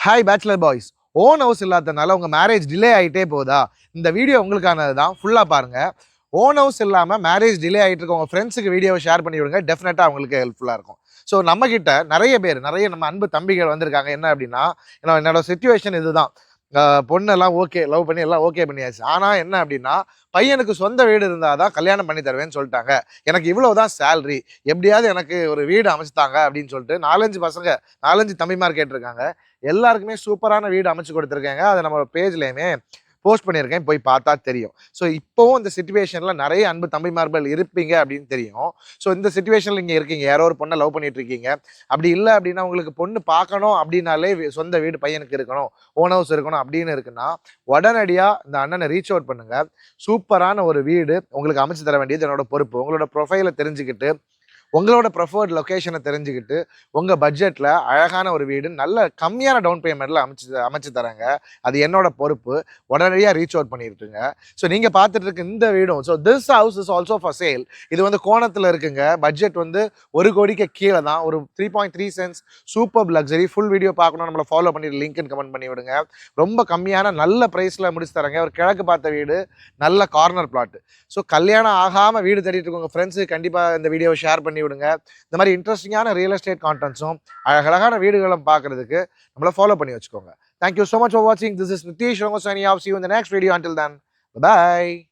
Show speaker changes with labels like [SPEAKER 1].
[SPEAKER 1] Hi bachelor boys. Own house இல்லாதனால உங்கள் marriage delay ஆகிட்டே போதா? இந்த வீடியோ உங்களுக்கானது தான். ஃபுல்லாக பாருங்கள். ஓன் ஹவுஸ் இல்லாமல் மேரேஜ் டிலே ஆகிட்டு இருக்க உங்கள் ஃப்ரெண்ட்ஸுக்கு வீடியோவை ஷேர் பண்ணி விடுங்க. டெஃபினட்டாக அவங்களுக்கு ஹெல்ப்ஃபுல்லாக இருக்கும். ஸோ நம்மக்கிட்ட நிறைய பேர், நிறைய நம்ம அன்பு தம்பிகள் வந்திருக்காங்க. என்ன அப்படின்னா, என்னோட சிச்சுவேஷன் இதுதான். பொண்ணெல்லாம் ஓகே, லவ் பண்ணி எல்லாம் ஓகே பண்ணியாச்சு. ஆனால் என்ன அப்படின்னா, பையனுக்கு சொந்த வீடு இருந்தால் தான் கல்யாணம் பண்ணி தருவேன்னு சொல்லிட்டாங்க. எனக்கு இவ்வளோ தான் சேல்ரி, எப்படியாவது எனக்கு ஒரு வீடு அமைச்சுத்தாங்க அப்படின்னு சொல்லிட்டு 4-5 பசங்க, 4-5 தம்பிமார் கேட்டிருக்காங்க. எல்லாருக்குமே சூப்பரான வீடு அமைச்சு கொடுத்துருக்கேங்க. அதை நம்ம பேஜ்லேயுமே போஸ்ட் பண்ணியிருக்கேன், போய் பார்த்தா தெரியும். ஸோ இப்போவும் இந்த சிச்சுவேஷனில் நிறைய அன்பு தம்பிமார்கள் இருப்பீங்க அப்படின்னு தெரியும். ஸோ இந்த சிச்சுவேஷனில் இங்கே இருக்கீங்க, யாரோ ஒரு பொண்ணை லவ் பண்ணிட்டு இருக்கீங்க. அப்படி இல்லை அப்படின்னா, உங்களுக்கு பொண்ணு பார்க்கணும் அப்படின்னாலே சொந்த வீடு பையனுக்கு இருக்கணும், ஓன் ஹவுஸ் இருக்கணும் அப்படின்னு இருக்குன்னா, உடனடியாக இந்த அண்ணனை ரீச் அவுட் பண்ணுங்க. சூப்பரான ஒரு வீடு உங்களுக்கு அமைச்சு தர வேண்டியது என்னோட பொறுப்பு. உங்களோட ப்ரொஃபைலை தெரிஞ்சுக்கிட்டு, உங்களோட ப்ரிஃபர்ட் லொக்கேஷனை தெரிஞ்சுக்கிட்டு, உங்கள் பட்ஜெட்டில் அழகான ஒரு வீடு நல்ல கம்மியான டவுன் பேமெண்ட்டில் அமைச்சு தராங்க. அது என்னோட பொறுப்பு. உடனடியாக ரீச் அவுட் பண்ணிட்டுருங்க. ஸோ நீங்கள் பார்த்துட்டு இருக்க இந்த வீடும், so this house is also for sale. இது வந்து கோணத்தில் இருக்குங்க. பட்ஜெட் வந்து 1 கோடிக்கு கீழே தான். ஒரு 3.3 sense super luxury. Full video பார்க்கணும், நம்மளை ஃபாலோ பண்ணிட்டு லிங்க்னு கமெண்ட் பண்ணி விடுங்க. ரொம்ப கம்மியான நல்ல ப்ரைஸில் முடிச்சு தராங்க. ஒரு கிழக்கு பார்த்த வீடு, நல்ல கார்னர் பிளாட். ஸோ கல்யாணம் ஆகாமல் வீடு தேடிட்டு இருக்கவங்க ஃப்ரெண்ட்ஸுக்கு கண்டிப்பாக இந்த வீடியோவை ஷேர் பண்ணி விடுங்க. இந்த மாதிரி இன்ட்ரெஸ்டிங்கான ரியல் எஸ்டேட் கான்டென்ட்ஸும் அழகழகான வீடுகளும் பார்க்கறதுக்கு நம்மளை ஃபாலோ பண்ணி வச்சுக்கோங்க. Thank you so much for watching. This is Nitish Rangosani. I'll see you in the next video. Until then, bye bye.